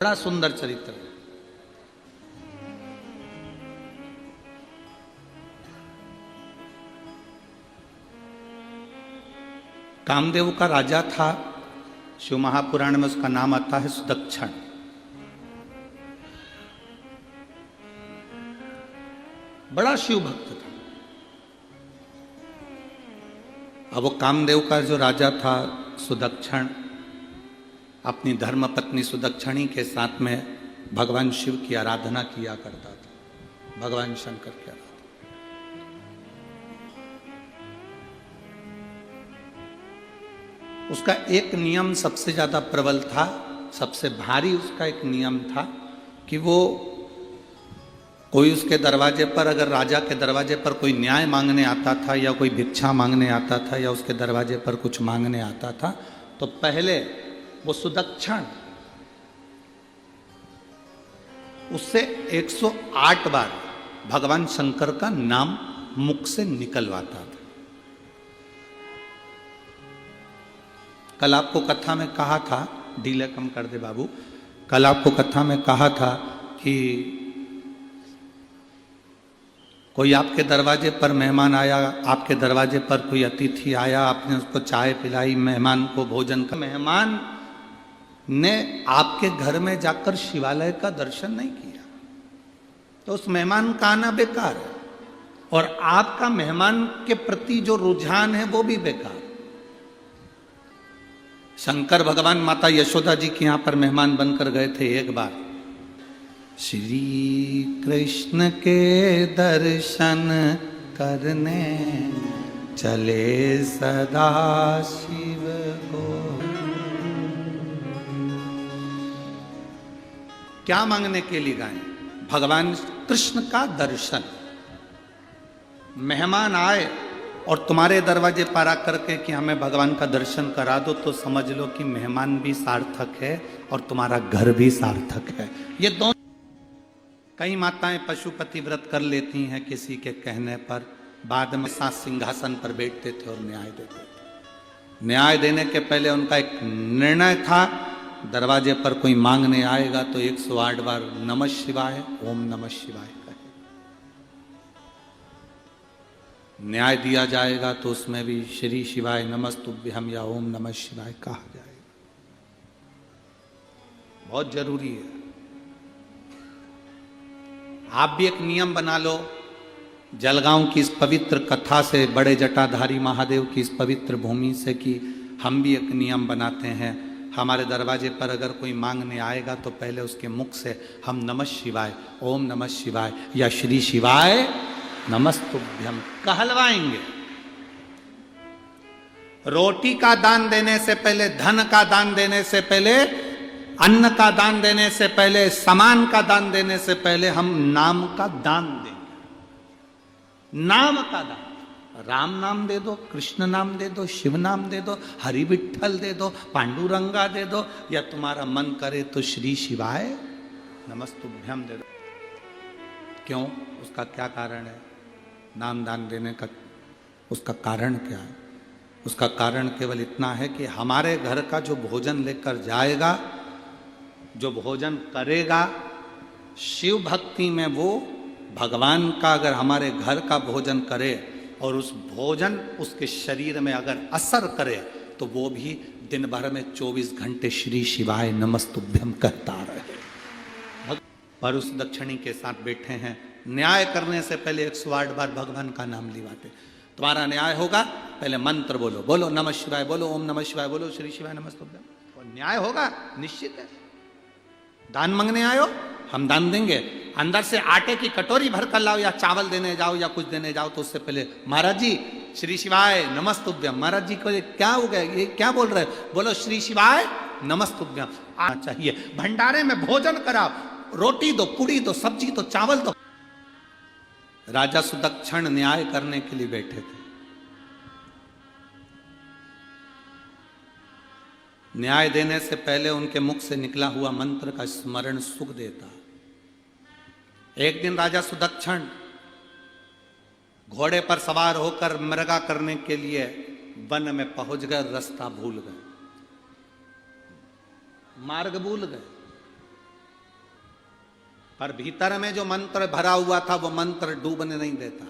बड़ा सुंदर चरित्र है। कामदेव का राजा था, शिव महापुराण में उसका नाम आता है सुदक्षण। बड़ा शिव भक्त था। अब वो कामदेव का जो राजा था सुदक्षण अपनी धर्म पत्नी सुदक्षिणी के साथ में भगवान शिव की आराधना किया करता था, भगवान शंकर की आराधना। उसका एक नियम सबसे ज्यादा प्रबल था, सबसे भारी उसका एक नियम था कि वो कोई उसके दरवाजे पर, अगर राजा के दरवाजे पर कोई न्याय मांगने आता था या कोई भिक्षा मांगने आता था या उसके दरवाजे पर कुछ मांगने आता था, तो पहले वो सुदक्षण उससे 108 बार भगवान शंकर का नाम मुख से निकलवाता था। कल आपको कथा में कहा था, डीले कम कर दे बाबू, कल आपको कथा में कहा था कि कोई आपके दरवाजे पर मेहमान आया, आपके दरवाजे पर कोई अतिथि आया, आपने उसको चाय पिलाई, मेहमान को भोजन का, मेहमान ने आपके घर में जाकर शिवालय का दर्शन नहीं किया तो उस मेहमान का आना बेकार है, और आपका मेहमान के प्रति जो रुझान है वो भी बेकार। शंकर भगवान माता यशोदा जी के यहां पर मेहमान बनकर गए थे एक बार। श्री कृष्ण के दर्शन करने चले सदा शिव को। क्या मांगने के लिए गए? भगवान कृष्ण का दर्शन। मेहमान आए और तुम्हारे दरवाजे पर आकर के कि हमें भगवान का दर्शन करा दो, तो समझ लो कि मेहमान भी सार्थक है और तुम्हारा घर भी सार्थक है। ये दोनों। कई माताएं पशुपति व्रत कर लेती हैं किसी के कहने पर, बाद में साथ सिंहासन पर बैठते थे और न्याय देते थे। न्याय देने के पहले उनका एक निर्णय था, दरवाजे पर कोई मांगने आएगा तो 108 बार नमः शिवाय, ओम नमः शिवाय कहे। न्याय दिया जाएगा तो उसमें भी श्री शिवाय नमस्तुभ्यम या ओम नमः शिवाय कहा जाएगा। बहुत जरूरी है। आप भी एक नियम बना लो। जलगांव की इस पवित्र कथा से, बड़े जटाधारी महादेव की इस पवित्र भूमि से, कि हम भी एक नियम बनाते हैं, हमारे दरवाजे पर अगर कोई मांगने आएगा तो पहले उसके मुख से हम नमः शिवाय, ओम नमः शिवाय या श्री शिवाय नमस्तुभ्यम कहलवाएंगे। रोटी का दान देने से पहले, धन का दान देने से पहले, अन्न का दान देने से पहले, सामान का दान देने से पहले हम नाम का दान देंगे। नाम का दान। राम नाम दे दो, कृष्ण नाम दे दो, शिव नाम दे दो, हरि विठ्ठल दे दो, पांडुरंगा दे दो, या तुम्हारा मन करे तो श्री शिवाय नमस्तुभ्यम दे दो। क्यों? उसका क्या कारण है? नाम दान देने का उसका कारण क्या है? उसका कारण केवल इतना है कि हमारे घर का जो भोजन लेकर जाएगा, जो भोजन करेगा, शिव भक्ति में वो भगवान का अगर हमारे घर का भोजन करे और उस भोजन उसके शरीर में अगर असर करे तो वो भी दिन भर में 24 घंटे श्री शिवाय नमस्तुभ्यम कहता रहे। पर उस दक्षिणी के साथ बैठे हैं, न्याय करने से पहले 108 बार भगवान का नाम लिवाते। तुम्हारा न्याय होगा, पहले मंत्र बोलो, बोलो नमः शिवाय, बोलो ओम नमः शिवाय, बोलो श्री शिवाय नमस्तुभ्यम, और न्याय होगा निश्चित है। दान मांगने आयो, हम दान देंगे। अंदर से आटे की कटोरी भर कर लाओ या चावल देने जाओ या कुछ देने जाओ तो उससे पहले महाराज जी श्री शिवाय नमस्तुभ्यम। महाराज जी को क्या हो गया, ये क्या बोल रहे? बोलो श्री शिवाय नमस्तुभ्यम आना चाहिए। भंडारे में भोजन कराओ, रोटी दो, पूड़ी दो, सब्जी दो, चावल दो। राजा सुदक्षण न्याय करने के लिए बैठे थे। न्याय देने से पहले उनके मुख से निकला हुआ मंत्र का स्मरण सुख देता। एक दिन राजा सुदक्षण घोड़े पर सवार होकर मृगा करने के लिए वन में पहुंच गए, रास्ता भूल गए, मार्ग भूल गए। पर भीतर में जो मंत्र भरा हुआ था वो मंत्र डूबने नहीं देता।